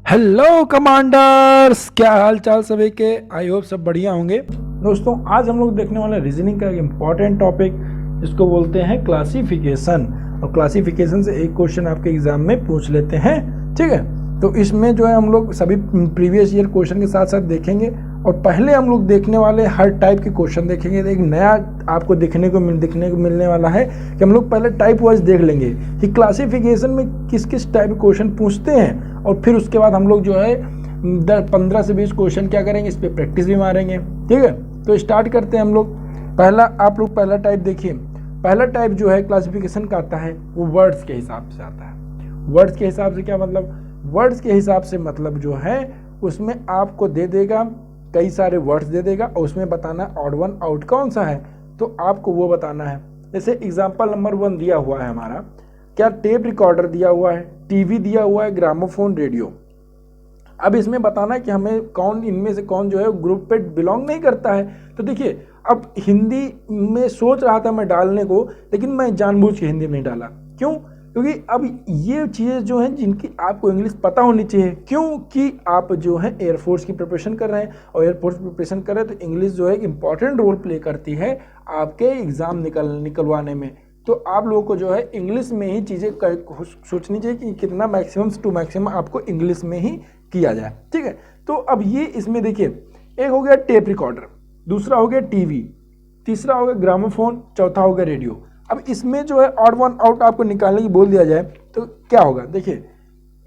Hello commanders, क्या हाल चाल सभी के। आई होप सब बढ़िया होंगे। दोस्तों, आज हम लोग देखने वाले रीजनिंग का एक इम्पॉर्टेंट टॉपिक जिसको बोलते हैं क्लासिफिकेशन। और क्लासिफिकेशन से एक क्वेश्चन आपके एग्जाम में पूछ लेते हैं, ठीक है। तो इसमें जो है हम लोग सभी प्रीवियस ईयर क्वेश्चन के साथ साथ देखेंगे। और पहले हम लोग देखने वाले हर टाइप के क्वेश्चन देखेंगे। एक नया आपको देखने को मिलने वाला है कि हम लोग पहले टाइप वाइज देख लेंगे कि क्लासिफिकेशन में किस किस टाइप के क्वेश्चन पूछते हैं, और फिर उसके बाद हम लोग जो है 15 से 20 क्वेश्चन क्या करेंगे, इस पर प्रैक्टिस भी मारेंगे, ठीक है। तो स्टार्ट करते हैं हम लोग। आप लोग पहला टाइप देखिए। पहला टाइप जो है क्लासिफिकेशन का आता है वो वर्ड्स के हिसाब से आता है। वर्ड्स के हिसाब से क्या मतलब? वर्ड्स के हिसाब से मतलब जो है उसमें आपको दे देगा, कई सारे वर्ड्स दे देगा और उसमें बताना ऑड वन आउट कौन सा है, तो आपको वो बताना है। जैसे एग्जांपल नंबर 1 दिया हुआ है हमारा, क्या टेप रिकॉर्डर दिया हुआ है, टीवी दिया हुआ है, ग्रामोफोन, रेडियो। अब इसमें बताना है कि हमें कौन इनमें से कौन जो है ग्रुप पे बिलोंग नहीं करता है। तो देखिए, अब हिंदी में सोच रहा था मैं डालने को, लेकिन मैं जानबूझ के हिंदी में डाला। क्यों? क्योंकि अब ये चीज़ें जो हैं जिनकी आपको इंग्लिश पता होनी चाहिए, क्योंकि आप जो है एयरफोर्स की प्रिपरेशन कर रहे हैं, और एयरफोर्स की प्रिपरेशन कर रहे हैं तो इंग्लिश जो है एक इंपॉर्टेंट रोल प्ले करती है आपके एग्ज़ाम निकलवाने में। तो आप लोगों को जो है इंग्लिश में ही चीज़ें सोचनी चाहिए कि कितना मैक्सिमम टू मैक्सिमम आपको इंग्लिश में ही किया जाए, ठीक है। तो अब ये इसमें देखिए, एक हो गया टेप रिकॉर्डर, दूसरा हो गया टीवी, तीसरा हो गया ग्रामोफोन, चौथा हो गया रेडियो। अब इसमें जो है ऑड वन आउट आपको निकालने की बोल दिया जाए तो क्या होगा? देखिए,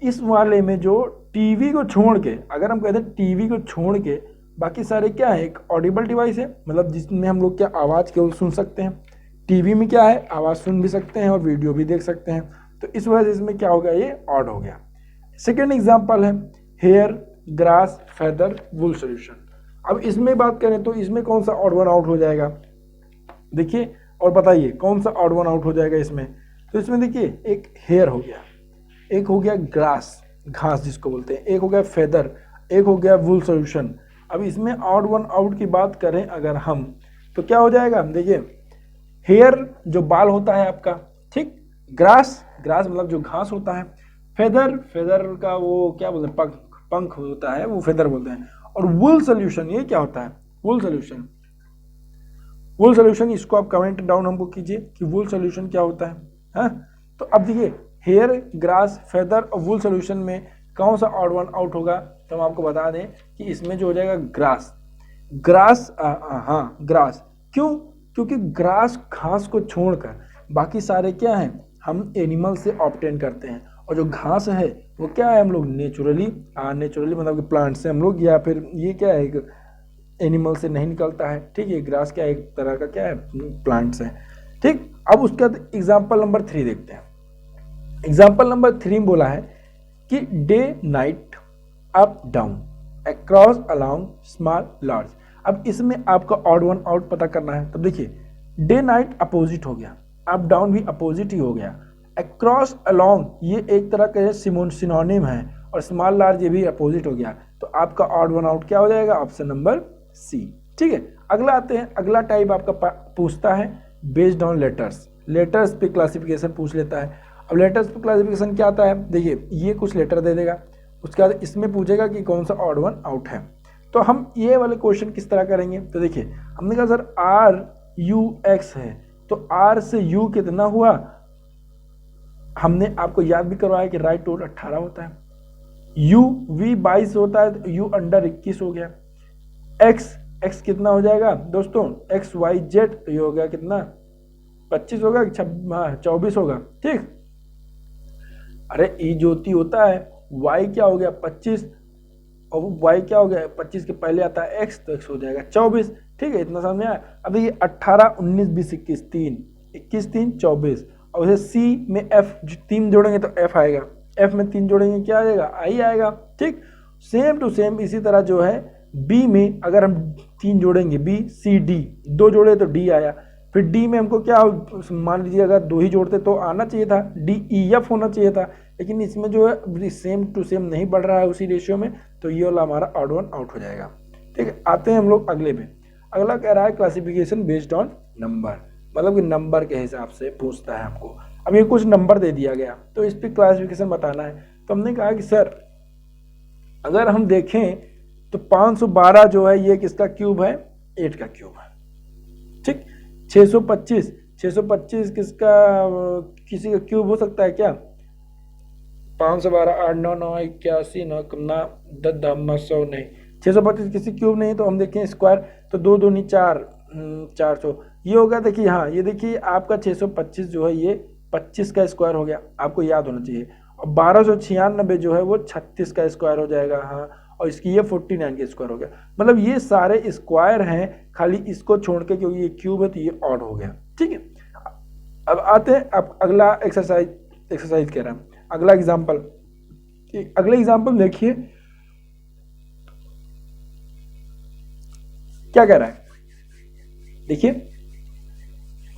इस वाले में जो टीवी को छोड़ के, अगर हम कहते हैं टीवी को छोड़ के बाकी सारे क्या है, एक ऑडिबल डिवाइस है, मतलब जिसमें हम लोग क्या आवाज़ केवल सुन सकते हैं। टीवी में क्या है, आवाज़ सुन भी सकते हैं और वीडियो भी देख सकते हैं। तो इस वजह से इसमें क्या हो गया, ये ऑड हो गया। सेकेंड एग्जाम्पल है हेयर, ग्रास, फेदर, वुल सोल्यूशन। अब इसमें बात करें तो इसमें कौन सा ऑड वन आउट हो जाएगा? देखिए और बताइए कौन सा ऑड वन आउट हो जाएगा इसमें। तो इसमें देखिए, एक हेयर हो गया, एक हो गया ग्रास, घास जिसको बोलते हैं, एक हो गया फेदर, एक हो गया वुल सोल्यूशन। अब इसमें ऑड वन आउट की बात करें अगर हम, तो क्या हो जाएगा? देखिए, हेयर जो बाल होता है आपका, ठीक। ग्रास, ग्रास मतलब जो घास होता है। फेदर, फेदर का वो क्या बोलते हैं, पंख होता है, वो फेदर बोलते हैं। और वुल सोल्यूशन, ये क्या होता है? वुल सोल्यूशन, वुल सोल्यूशन, इसको आप कमेंट डाउन हमको कीजिए कि वुल सोल्यूशन क्या होता है। हाँ, तो अब देखिए, हेयर, ग्रास, फेदर और वुल सोल्यूशन में कौन सा ऑड वन आउट होगा? तो हम आपको बता दें कि इसमें जो हो जाएगा ग्रास। ग्रास, हाँ ग्रास। क्यों? क्योंकि ग्रास घास को छोड़कर बाकी सारे क्या हैं, हम एनिमल से ऑब्टेन करते हैं। और जो घास है वो क्या है, हम लोग नेचुरली मतलब कि प्लांट से हम लोग, या फिर ये क्या है, एक एनिमल से नहीं निकलता है, ठीक है। ग्रास क्या है, एक तरह का क्या है, प्लांट्स है, ठीक। अब उसका एग्जाम्पल नंबर 3 देखते हैं। एग्जाम्पल नंबर 3 में बोला है कि day night, up down, across, along, small, large. अब इसमें आपका ऑड वन आउट पता करना है। तब देखिए, डे नाइट अपोजिट हो गया, अप डाउन भी अपोजिट ही हो गया, अक्रॉस अलोंग ये एक तरह का सिनोनिम है, और स्मॉल लार्ज ये भी अपोजिट हो गया। तो आपका ऑड वन आउट क्या हो जाएगा? ऑप्शन नंबर सी, ठीक है। अगला आते हैं, अगला टाइप आपका पूछता है बेस्ड ऑन लेटर्स। लेटर्स पे क्लासिफिकेशन पूछ लेता है। अब लेटर्स पे क्लासिफिकेशन क्या आता है? देखिए, ये कुछ लेटर दे देगा, उसके बाद इसमें पूछेगा कि कौन सा ऑड वन आउट है। तो हम ये वाले क्वेश्चन किस तरह करेंगे? तो देखिए, हमने कहा सर आर यू एक्स है, तो आर से यू कितना हुआ? हमने आपको याद भी करवाया कि राइट टोटल 18 होता है। यू वी 22 होता है, तो यू अंडर 21 हो गया। एक्स, एक्स कितना हो जाएगा दोस्तों? एक्स वाई जेड, तो ये हो गया कितना? 25 होगा, 24 होगा, ठीक। अरे ई ज्योति होता है, वाई क्या हो गया? 25, और वाई क्या हो गया? 25 के पहले आता है एक्स, तो एक्स हो जाएगा 24, ठीक है। इतना समझ आया? अब ये 18, 19, 20, 21, 3, 21, 3, 24। और जैसे सी में एफ 3 जोड़ेंगे तो एफ आएगा, एफ में 3 जोड़ेंगे क्या आ जाएगा? आई आएगा, ठीक। सेम टू सेम इसी तरह जो है बी में अगर हम 3 जोड़ेंगे, बी सी डी, 2 जोड़े तो डी आया। फिर डी में हमको क्या, मान लीजिए अगर 2 ही जोड़ते तो आना चाहिए था, डी ई एफ होना चाहिए था, लेकिन इसमें जो है सेम टू सेम नहीं बढ़ रहा है उसी रेशियो में, तो ये वाला हमारा ऑड वन आउट हो जाएगा, ठीक है। आते हैं हम लोग अगले पे। अगला कह रहा है क्लासिफिकेशन बेस्ड ऑन नंबर, मतलब कि नंबर के हिसाब से पूछता है आपको। अब ये कुछ नंबर दे दिया गया तो इस पर क्लासिफिकेशन बताना है। तो हमने कहा कि सर अगर हम देखें तो 512 जो है ये किसका क्यूब है, 8 का क्यूब है। ठीक, 625 किसका, किसी का क्यूब हो सकता है क्या? 512 8 9 9 81 9 9 10 10 100 नहीं, 625 किसी क्यूब नहीं। तो हम देखें स्क्वायर, तो 2 2 नहीं 4, 400 ये होगा। देखिए हाँ, ये देखिए आपका 625 जो है ये 25 का स्क्वायर हो गया, आपको याद होना चाहिए। और 1296 जो है वो 36 का स्क्वायर हो जाएगा। हाँ, और इसकी ये 49 का स्क्वायर हो गया। मतलब ये सारे स्क्वायर हैं, खाली इसको छोड़ के, क्योंकि ये क्यूब है तो ये ऑड हो गया। ठीक है, अब आते हैं अब अगला एक्सरसाइज कह रहा है, अगला एग्जाम्पल। अगले एग्जाम्पल देखिए क्या कह रहा है। देखिए,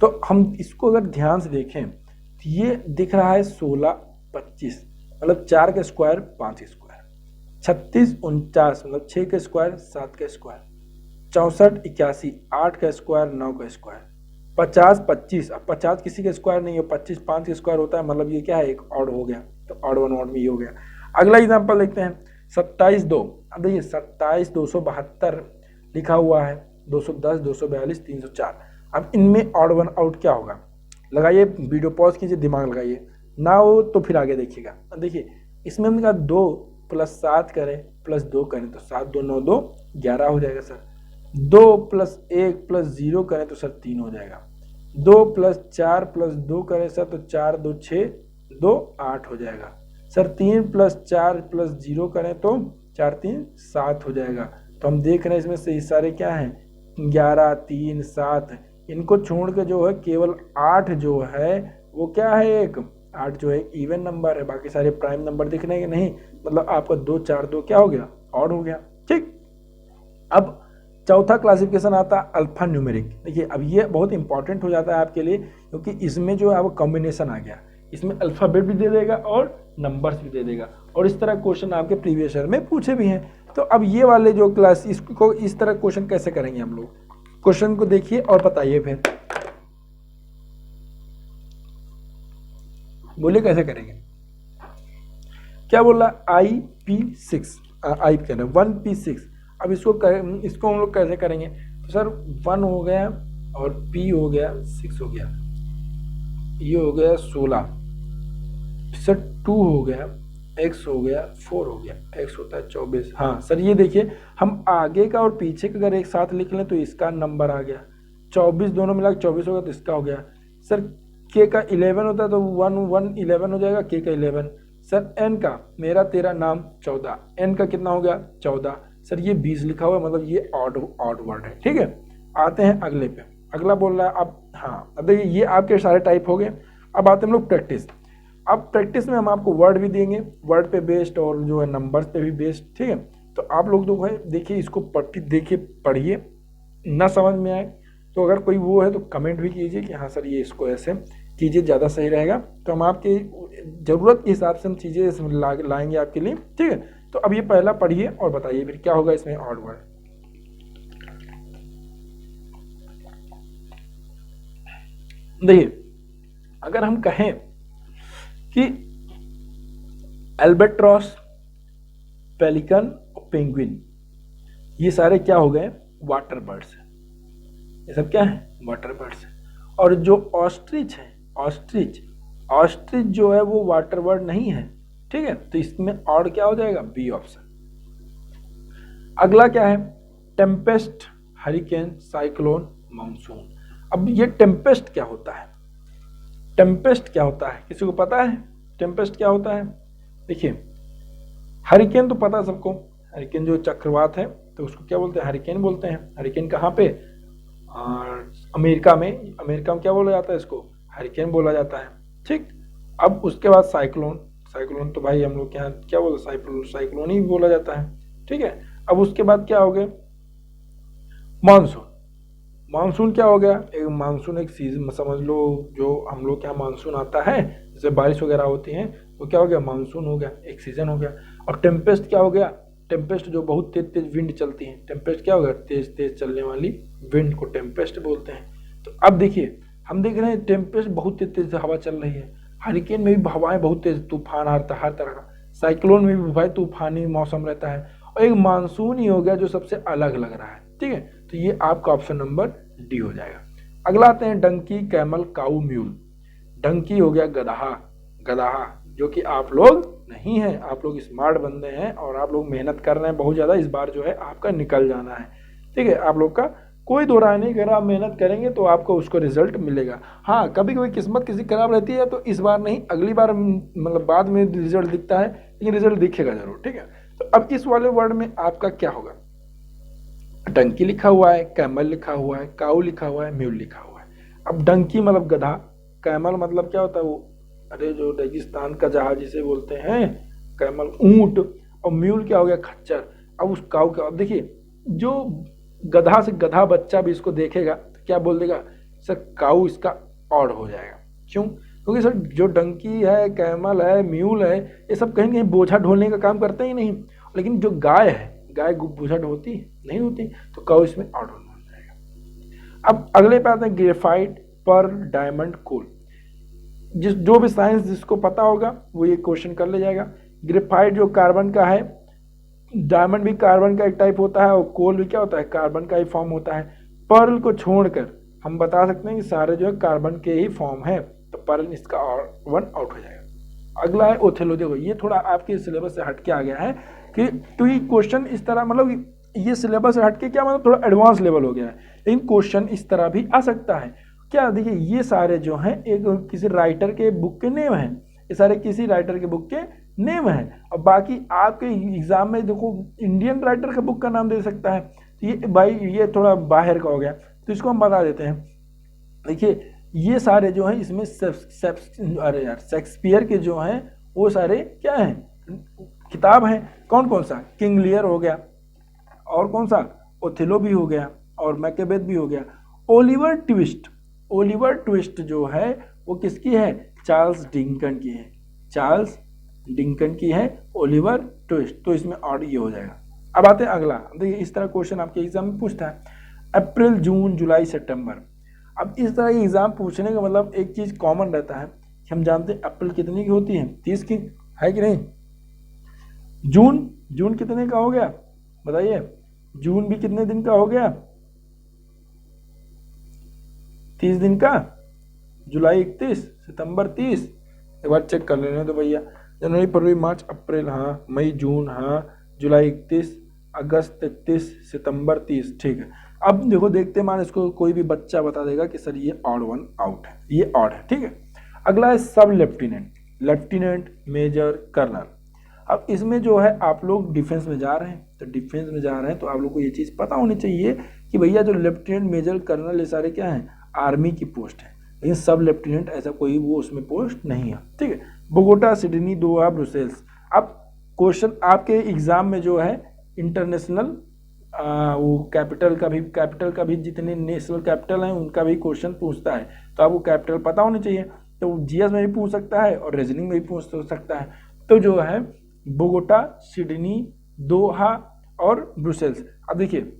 तो हम इसको अगर ध्यान से देखें तो ये दिख रहा है 16 25, मतलब 4 का स्क्वायर 5 स्क्वायर, 36 49 मतलब 6 का स्क्वायर 7 का स्क्वायर, 64 81 8 का स्क्वायर 9 का स्क्वायर, 50 25। अब 50 किसी का स्क्वायर नहीं है, 25 5 का स्क्वायर होता है, मतलब ये क्या है, एक ऑड हो गया। तो ऑड वन ऑड में ये हो गया। अगला एग्जांपल देखते हैं 27 2। अब देखिए 27 272 लिखा हुआ है, 210 242 304। अब इनमें ऑड वन आउट क्या होगा, लगाइए, वीडियो पॉज कीजिए, दिमाग लगाइए, ना हो तो फिर आगे देखिएगा। देखिए इसमें हमने कहा 2 + 7 करें + 2 करें तो 7 2 9 2 11 हो जाएगा सर। 2 + 1 + 0 करें तो सर 3 हो जाएगा। 2 + 4 + 2 करें सर तो 4 2 6 2 8 हो जाएगा सर। 3 + 4 + 0 करें तो 4 3 7 हो जाएगा। तो हम देख रहे हैं इसमें से ये सारे क्या हैं, 11 3 7। इनको छोड़ के जो है केवल 8 जो है वो क्या है, एक 8 जो है इवन नंबर है, बाकी सारे प्राइम नंबर दिख रहे हैं कि नहीं। मतलब आपका 2 4 2 क्या हो गया, ऑड हो गया। ठीक, अब चौथा क्लासिफिकेशन आता है अल्फा न्यूमेरिक। देखिए अब ये बहुत इंपॉर्टेंट हो जाता है आपके लिए, क्योंकि इसमें जो है वो कॉम्बिनेशन आ गया, इसमें अल्फाबेट भी दे देगा और नंबर्स भी दे देगा, और इस तरह क्वेश्चन आपके प्रीवियस ईयर में पूछे भी हैं। तो अब ये वाले जो क्लास, इसको इस तरह क्वेश्चन कैसे करेंगे हम लोग, क्वेश्चन को देखिए और बताइए फिर, बोलिए कैसे करेंगे। क्या बोल रहा है, IP6 आई कह रहे 1P6। अब इसको हम लोग कैसे करेंगे, तो सर 1 हो गया और P हो गया 6 हो गया, ये हो गया 16, सर 2 हो गया, X हो गया 4 हो गया, X होता है 24। हाँ सर ये देखिए, हम आगे का और पीछे का अगर एक साथ लिख लें तो इसका नंबर आ गया 24, दोनों मिला 24 होगा तो इसका हो गया। सर K का 11 होता है तो 1 1 11 हो जाएगा, K का 11। सर N का, मेरा तेरा नाम 14, N का कितना हो गया 14। सर ये 20 लिखा हुआ है, मतलब ये ऑड वर्ड है। ठीक है, आते हैं अगले पे। अगला बोल रहा है अब, हाँ अब देखिए ये आपके सारे टाइप हो गए। अब आते हैं हम लोग प्रैक्टिस। अब प्रैक्टिस में हम आपको वर्ड भी देंगे, वर्ड पे बेस्ड और जो है नंबर्स पे भी बेस्ड। ठीक है, तो आप लोग तो भाई देखिए इसको देखिए पढ़िए, ना समझ में आए तो अगर कोई वो है तो कमेंट भी कीजिए कि हाँ सर ये इसको ऐसे कीजिए, ज़्यादा सही रहेगा। तो हम आपकी ज़रूरत के हिसाब से हम चीज़ें लाएंगे आपके लिए। ठीक है, तो अब ये पहला पढ़िए और बताइए फिर क्या होगा इसमें ऑड वर्ड। देखिए अगर हम कहें कि एल्बाट्रॉस, पेलिकन और पेंगुइन, ये सारे क्या हो गए, वाटर बर्ड्स हैं। ये सब क्या है, वाटर बर्ड्स हैं। और जो ऑस्ट्रिच है, ऑस्ट्रिच जो है वो वाटर बर्ड नहीं है। ठीक है, तो इसमें और क्या हो जाएगा, बी ऑप्शन। अगला क्या है, टेम्पेस्ट, हरिकेन, साइक्लोन, मानसून। अब ये टेम्पेस्ट क्या होता है, टेम्पेस्ट क्या होता है, किसी को पता है टेम्पेस्ट क्या होता है? देखिए हरिकेन तो पता है सबको, हरिकेन जो चक्रवात है तो उसको क्या बोलते हैं, हरिकेन बोलते हैं। हरिकेन कहाँ पे, अमेरिका में क्या बोला जाता है, इसको हरिकेन बोला जाता है। ठीक, अब उसके बाद साइक्लोन तो भाई हम लोग के यहाँ क्या बोलते हैं, साइक्लोन ही बोला जाता है। ठीक है, अब उसके बाद क्या हो गया, मानसून क्या हो गया, एक मानसून एक सीजन समझ लो, जो हम लोग क्या मानसून आता है जैसे बारिश वगैरह होती है तो क्या हो गया, मानसून हो गया, एक सीजन हो गया। और टेम्पेस्ट क्या हो गया, टेम्पेस्ट जो बहुत तेज तेज विंड चलती है, टेम्पेस्ट क्या हो गया, तेज तेज चलने वाली विंड को टेम्पेस्ट बोलते हैं। तो अब देखिए हम देख रहे हैं टेम्पेस्ट बहुत तेज तेज हवा चल रही है, हरिकेन में भी हवाएं बहुत तेज, तूफान हर तरह का। साइक्लोन में भी भाई तूफानी मौसम रहता है, और एक मानसून ही हो गया जो सबसे अलग लग रहा है। ठीक है, तो ये आपका ऑप्शन नंबर डी हो जाएगा। अगला आते हैं डंकी, कैमल, काऊ, म्यूल। डंकी हो गया गधा, गधा जो कि आप लोग नहीं हैं, आप लोग स्मार्ट बंदे हैं और आप लोग मेहनत कर रहे हैं बहुत ज़्यादा, इस बार जो है आपका निकल जाना है। ठीक है, आप लोग का कोई दो राय नहीं, अगर आप मेहनत करेंगे तो आपको उसको रिजल्ट मिलेगा। हाँ, कभी कभी किस्मत किसी खराब रहती है तो इस बार नहीं, अगली बार मतलब बाद में रिजल्ट दिखता है, लेकिन रिजल्ट दिखेगा जरूर। ठीक है, तो अब इस वाले वर्ड में आपका क्या होगा, डंकी लिखा हुआ है, कैमल लिखा हुआ है, काऊ लिखा हुआ है, म्यूल लिखा हुआ है। अब डंकी मतलब गधा, कैमल मतलब क्या होता है वो, अरे जो रेगिस्तान का जहाज जिसे बोलते हैं कैमल, ऊंट, और म्यूल क्या हो गया, खच्चर। अब उस काऊ का, अब देखिए जो गधा से गधा बच्चा भी इसको देखेगा तो क्या बोल देगा, सर काऊ इसका ऑड हो जाएगा। क्यों, क्योंकि सर जो डंकी है, कैमल है, म्यूल है, ये सब कहीं कहीं बोझा ढोने का काम करते ही नहीं, लेकिन जो गाय है, गाय बोझा ढोती नहीं होती, तो काऊ इसमें ऑड हो जाएगा। अब अगले पे आते हैं ग्रेफाइट, पर्ल, डायमंड, कोल। जो भी साइंस जिसको पता होगा वो ये क्वेश्चन कर ले जाएगा। ग्रेफाइट जो कार्बन का है, डायमंड भी कार्बन का एक टाइप होता है, और कोल भी क्या होता है, कार्बन का ही फॉर्म होता है। पर्ल को छोड़कर हम बता सकते हैं कि सारे जो है कार्बन के ही फॉर्म है, तो पर्ल इसका वन आउट हो जाएगा। अगला है ओथेलो। देखो ये थोड़ा आपके सिलेबस से हटके आ गया है कि तो ये क्वेश्चन इस तरह, मतलब ये सिलेबस से हटके क्या मतलब थोड़ा एडवांस लेवल हो गया है, लेकिन क्वेश्चन इस तरह भी आ सकता है। क्या देखिए ये सारे जो हैं एक किसी राइटर के बुक के नेम हैं, ये सारे किसी राइटर के बुक के नेम है, और बाकी आपके एग्जाम में देखो इंडियन राइटर का बुक का नाम दे सकता है, तो ये भाई ये थोड़ा बाहर का हो गया, तो इसको हम बता देते हैं। देखिए ये सारे जो हैं इसमें अरे यार शेक्सपियर के जो हैं वो सारे क्या हैं, किताब हैं। कौन कौन सा, किंग लियर हो गया, और कौन सा, ओथेलो भी हो गया, और मैकेबेथ भी हो गया। ओलिवर ट्विस्ट, ओलिवर ट्विस्ट जो है वो किसकी है, चार्ल्स डिंकन की है, चार्ल्स डिंकन की है ओलिवर ट्विस्ट, तो इसमें ऑड ये हो जाएगा। अब आते हैं अगला, देखिए इस तरह क्वेश्चन आपके एग्जाम में पूछता है, अप्रैल, जून, जुलाई, सितंबर। अब इस तरह एग्जाम पूछने का मतलब एक चीज कॉमन रहता है कि हम जानते हैं अप्रैल कितने की होती है, 30 की, है कि नहीं। जून, जून कितने का हो गया बताइए, जून भी कितने दिन का हो गया, 30 दिन का। जुलाई 31, सितंबर 30, एक बार चेक कर लेने तो भैया, जनवरी, फरवरी, मार्च, अप्रैल, हाँ, मई, जून, हाँ, जुलाई 31, अगस्त 31, सितंबर 30। ठीक है, अब देखो देखते मान इसको कोई भी बच्चा बता देगा कि सर ये ऑड वन आउट है, ये ऑड है। ठीक है, अगला है सब लेफ्टिनेंट, लेफ्टिनेंट, मेजर, कर्नल। अब इसमें जो है आप लोग डिफेंस में जा रहे हैं, तो डिफेंस में जा रहे हैं तो आप लोग को ये चीज़ पता होनी चाहिए कि भैया जो लेफ्टिनेंट, मेजर, कर्नल ये सारे क्या हैं, आर्मी की पोस्ट है, लेकिन सब लेफ्टिनेंट ऐसा कोई वो उसमें पोस्ट नहीं है। ठीक है, बोगोटा, सिडनी, दोहा, ब्रुसेल्स। अब क्वेश्चन आपके एग्जाम में जो है इंटरनेशनल वो कैपिटल का भी जितने नेशनल कैपिटल हैं उनका भी क्वेश्चन पूछता है, तो आपको कैपिटल पता होनी चाहिए, तो जीएस में भी पूछ सकता है और रीजनिंग में भी पूछ सकता है। तो जो है बोगोटा, सिडनी, दोहा और ब्रुसेल्स। अब देखिए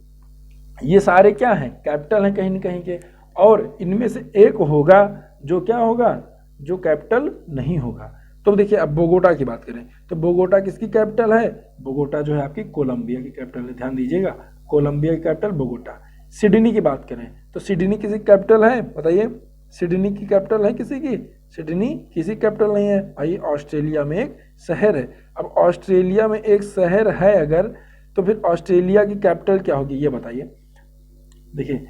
ये सारे क्या हैं, कैपिटल हैं कहीं न कहीं के, और इनमें से एक होगा जो क्या होगा, जो कैपिटल नहीं होगा। तो देखिए अब बोगोटा की बात करें तो बोगोटा किसकी कैपिटल है, बोगोटा जो है आपकी कोलंबिया की कैपिटल है, ध्यान दीजिएगा, कोलंबिया की कैपिटल बोगोटा। सिडनी की बात करें तो सिडनी किसी कैपिटल है, बताइए, सिडनी की कैपिटल है किसी की, सिडनी किसी कैपिटल नहीं है भाई, ऑस्ट्रेलिया में एक शहर है। अब ऑस्ट्रेलिया में एक शहर है अगर, तो फिर ऑस्ट्रेलिया की कैपिटल क्या होगी ये बताइए। देखिए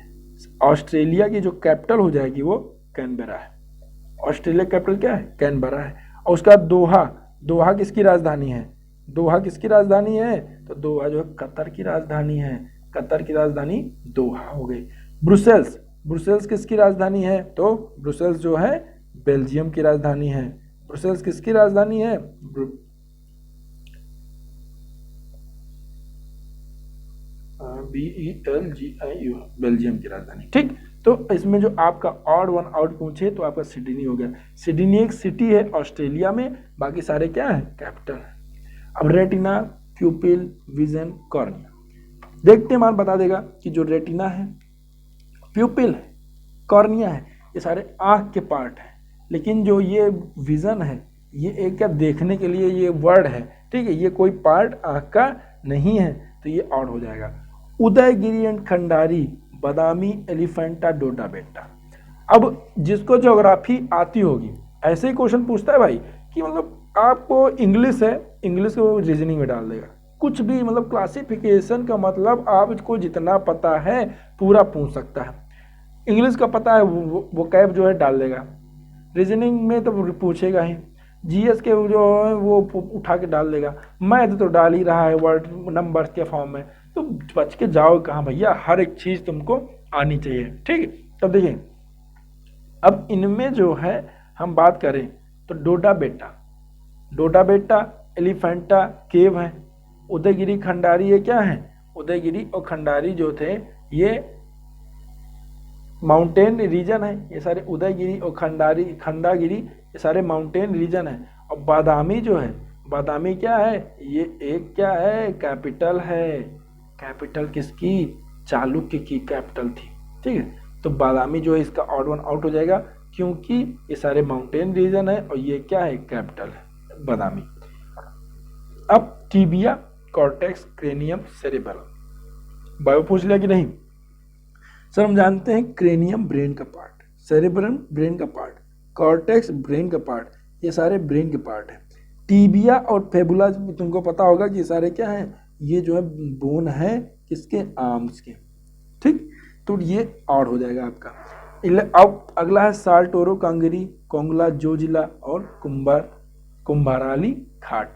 ऑस्ट्रेलिया की जो कैपिटल हो जाएगी वो कैनबरा है, ऑस्ट्रेलिया कैपिटल क्या है, कैनबरा है। और उसका दोहा, दोहा किसकी राजधानी है, दोहा किसकी राजधानी है, तो दोहा जो है कतर की राजधानी है, कतर की राजधानी दोहा हो गई। ब्रुसेल्स, ब्रुसेल्स किसकी राजधानी है, तो ब्रुसेल्स जो है बेल्जियम की राजधानी है, ब्रुसेल्स किसकी राजधानी है, BELGIU, बेल्जियम की राजधानी। ठीक, तो इसमें जो आपका ऑड वन आउट पूछे तो आपका सिडनी हो गया। सिडनी एक सिटी है ऑस्ट्रेलिया में, बाकी सारे क्या है, कैपिटल है। अब रेटिना, प्यूपिल, विजन, कॉर्निया। देखते मान बता देगा कि जो रेटिना है, प्यूपिल है, कॉर्निया है, ये सारे आंख के पार्ट हैं, लेकिन जो ये विजन है ये एक क्या देखने के लिए ये वर्ड है, ठीक है, ये कोई पार्ट आँख का नहीं है, तो ये ऑड हो जाएगा। उदयगिरी एंड खंडारी, बादामी, एलिफेंटा, डोडा बेटा। अब जिसको ज्योग्राफी आती होगी ऐसे ही क्वेश्चन पूछता है भाई कि मतलब आपको इंग्लिश है, इंग्लिश को रीजनिंग में डाल देगा, कुछ भी मतलब क्लासिफिकेशन का मतलब आपको जितना पता है पूरा पूछ सकता है। इंग्लिश का पता है वो कैब जो है डाल देगा, रीजनिंग में तो पूछेगा ही, जीएस के जो है वो उठा के डाल देगा, मैथ तो डाल ही रहा है वर्ड नंबर्स के फॉर्म में, तो बच के जाओ कहाँ भैया, हर एक चीज़ तुमको आनी चाहिए, ठीक है। तब देखिए अब इनमें जो है हम बात करें तो डोडा बेटा, एलिफेंटा केव है, उदयगिरी खंडारी ये क्या है, उदयगिरी और खंडारी जो थे ये माउंटेन रीजन है, ये सारे उदयगिरी और खंडागिरी ये सारे माउंटेन रीजन है। और बादामी जो है, बादामी क्या है, ये एक क्या है, कैपिटल है, कैपिटल किसकी, चालुक्य की कैपिटल थी, ठीक है। तो बादामी जो है इसका ऑड वन आउट हो जाएगा क्योंकि ये सारे माउंटेन रीजन है और ये क्या है, कैपिटल है बादामी। अब टीबिया, कॉर्टेक्स, क्रेनियम, सेरेबरम, बायो पूछ लिया कि नहीं। सर हम जानते हैं क्रेनियम ब्रेन का पार्ट, सेरेब्रम ब्रेन का पार्ट, कॉर्टेक्स ब्रेन का पार्ट, ये सारे ब्रेन के पार्ट हैं। टीबिया और फेबुला तुमको पता होगा कि ये सारे क्या हैं, ये जो है बोन है किसके, आर्म्स के, ठीक। तो ये ऑड हो जाएगा आपका। अब अगला है साल्टोरो कांगरी, कोंगला, जोजिला और कुंभाराली घाट।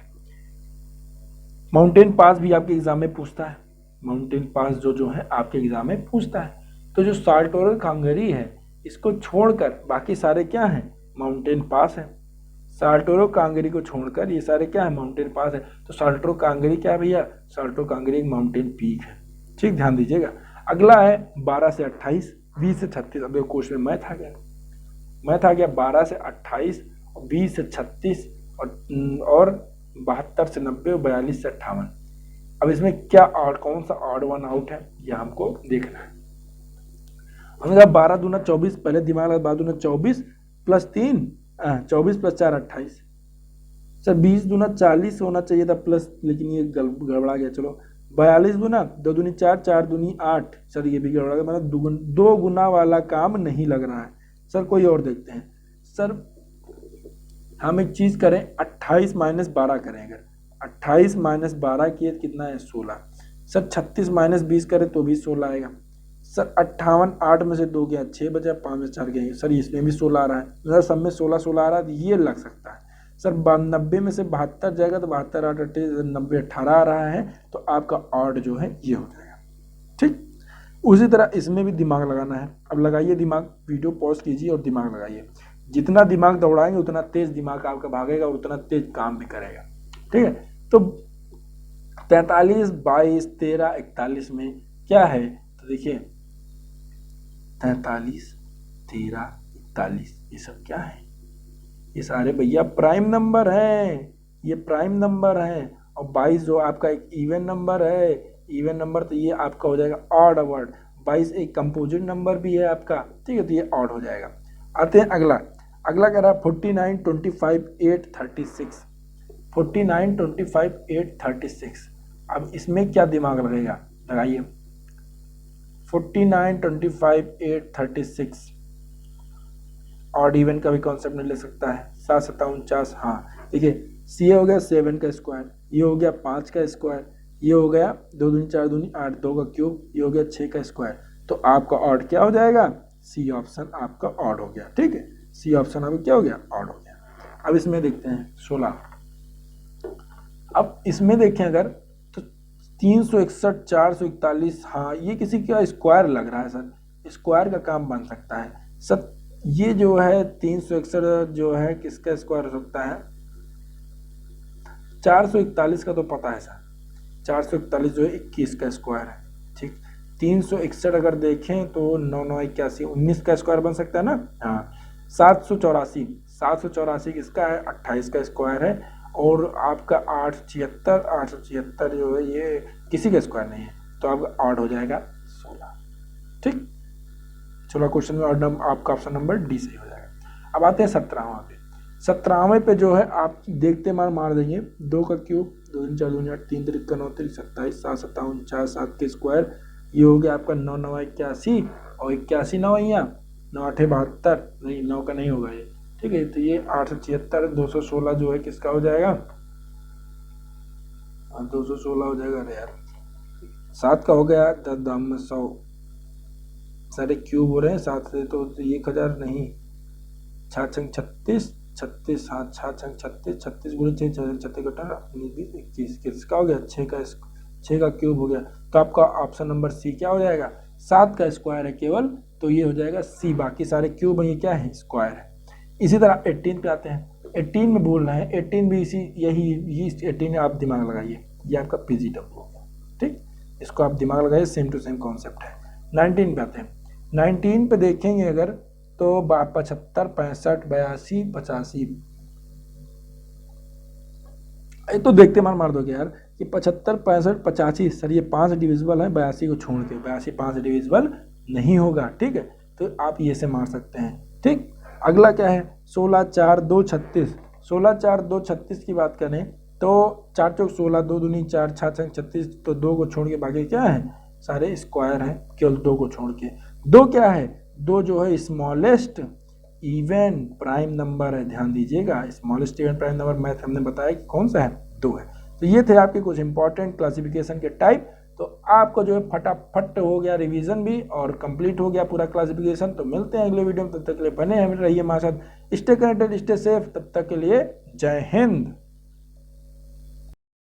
माउंटेन पास भी आपके एग्जाम में पूछता है, माउंटेन पास जो है आपके एग्जाम में पूछता है। तो जो साल्टोरो कांगरी है इसको छोड़कर बाकी सारे क्या हैं, माउंटेन पास है। साल्टोरो कांगरी को छोड़कर ये सारे क्या है, माउंटेन पास है। तो साल्टोरो कांगरी क्या है भैया, साल्टोरो कांगरी एक माउंटेन पीक है, ठीक, ध्यान दीजिएगा। अगला है 12 से 28, 20 से 36। अब देखो क्वेश्चन में मैथ आ गया 12 से 28 और 20 से 36 और 72 से 90 और 42 से 58। अब इसमें क्या ऑड, कौन सा ऑड वन आउट है ये हमको देखना है। हमने कहा 12 दूना 24, पहले दिमाग लगा 12 दूना 24 प्लस 3 24 प्लस 4 28। सर 20 दूना 40 होना चाहिए था प्लस, लेकिन ये गड़बड़ा गया। चलो 42 गुना 2 दूनी 4, 4 दूनी 8। सर ये भी गड़बड़ा गया, मतलब 2 गुना वाला काम नहीं लग रहा है। सर कोई और देखते हैं। सर हम एक चीज़ करें, 28 माइनस 12 करें, अगर 28 माइनस 12 किए कितना है, 16। सर 36 माइनस 20 करें तो भी 16 आएगा। सर 58, 8 में से 2 गया 6 बचा, 5 में 4 गए। सर इसमें भी 16 आ रहा है, सर सब में 16 16 आ रहा है, ये लग सकता है। सर 90 में से 72 जाएगा तो 72 8 90 18 आ रहा है, तो आपका ऑड जो है ये हो जाएगा, ठीक। उसी तरह इसमें भी दिमाग लगाना है। अब लगाइए दिमाग, वीडियो पॉज कीजिए और दिमाग लगाइए। जितना दिमाग दौड़ाएंगे उतना तेज दिमाग आपका भागेगा और उतना तेज काम भी करेगा, ठीक है। तो 43, 22, 13, 41 में क्या है, तो देखिए 43, 13, 41 ये सब क्या है, ये सारे भैया प्राइम नंबर हैं, ये प्राइम नंबर है। और 22 जो आपका एक इवन नंबर है, इवन नंबर, तो ये आपका हो जाएगा ऑड वर्ड। 22 एक कंपोजिट नंबर भी है आपका, ठीक है, तो ये ऑड हो जाएगा। आते हैं अगला कह रहा है 49, 25, 8, 36। 49, 25, 8, 36। अब इसमें क्या दिमाग लगेगा, लगाइए। 49, 25, 8, 36 ऑड इवन का भी कॉन्सेप्ट नहीं ले सकता है। 7 7 49, हाँ देखिए, सी हो गया 7 का स्क्वायर, ये हो गया 5 का स्क्वायर, ये हो गया 2 दूनी 4 दूनी 8, 2 का क्यूब, ये हो गया 6 का स्क्वायर। तो आपका ऑड क्या हो जाएगा, सी ऑप्शन आपका ऑड हो गया, ठीक है, सी ऑप्शन आपका क्या हो गया, ऑड हो गया। अब इसमें देखते हैं 16। अब इसमें देखें अगर तो 361, 441, हाँ ये किसी का स्क्वायर लग रहा है सर, स्क्वायर का काम बन सकता है सर। ये जो है 361 जो है किसका स्क्वायर हो सकता है, 441 का तो पता है सर, 441 जो है 21 का स्क्वायर है, ठीक। 361 अगर देखें तो 9 9 81 19 का स्क्वायर बन सकता है ना, हाँ। 784 किसका है, 28 का स्क्वायर है। और आपका 876 जो है ये किसी का स्क्वायर नहीं है, तो आपका ऑड हो जाएगा 16, ठीक। 16 क्वेश्चन में ऑड आपका ऑप्शन नंबर डी सही हो जाएगा। अब आते हैं 17वां पे। 17वें पे जो है आप देखते मार देंगे, 2 का क्यूब, 2 दूनी 4 दूनी 8, 3 तिरिक 9 तिरिक 27, 7 7 49, 7 के स्क्वायर, ये हो गया आपका 9 9 81 और 81 9 9 8 72, नहीं 9 का नहीं होगा ये, ठीक है। तो ये 876, 216 जो है किसका हो जाएगा, 216 हो जाएगा। अरे यार 7 का हो गया, 10 दाम में 100, सारे क्यूब हो रहे हैं 7 से, तो 1000 नहीं, 6 छंग 36, 36 7 6 छंग 36, 36 गुणे 6 36 कटा 19 21, किसका हो गया, 6 का क्यूब हो गया। तो आपका ऑप्शन नंबर सी क्या हो जाएगा, 7 का स्क्वायर है केवल, तो ये हो जाएगा सी, बाकी सारे क्यूब ये क्या है, स्क्वायर है। इसी तरह 18 पे आते हैं, 18 में बोल रहे हैं, 18 भी इसी यही 18 आप दिमाग लगाइए, ये आपका पीजीडब्ल्यू हो गया, ठीक, इसको आप दिमाग लगाइए, सेम टू सेम कॉन्सेप्ट है। 19 पे आते हैं, 19 पे देखेंगे अगर तो 75 65 82 85, ये तो देखते मार दोगे यार कि 75 65 85, सर ये 5 डिविजिबल है 82 को छोड़ के, 82 5 डिविजिबल नहीं होगा, ठीक है, तो आप ये से मार सकते हैं, ठीक। अगला क्या है, 16 4 2 36, 16 4 2 36 की बात करें तो 4 चौक 16, 2 दूनी 4, 6 छंग 36, तो 2 को छोड़ के बाकी क्या है, सारे स्क्वायर हैं, केवल 2 को छोड़ के। 2 क्या है, 2 जो है स्मॉलेस्ट इवन प्राइम नंबर है, ध्यान दीजिएगा, smallest even prime number math हमने बताया कि कौन सा है, 2 है। तो ये थे आपके कुछ इंपॉर्टेंट क्लासिफिकेशन के टाइप। तो आपको जो है फटाफट हो गया रिवीजन भी और कंप्लीट हो गया पूरा क्लासिफिकेशन। तो मिलते हैं अगले वीडियो में, तब तक के लिए बने रहिए हमारे साथ, स्टे कनेक्टेड, स्टे सेफ, तब तक के लिए जय हिंद।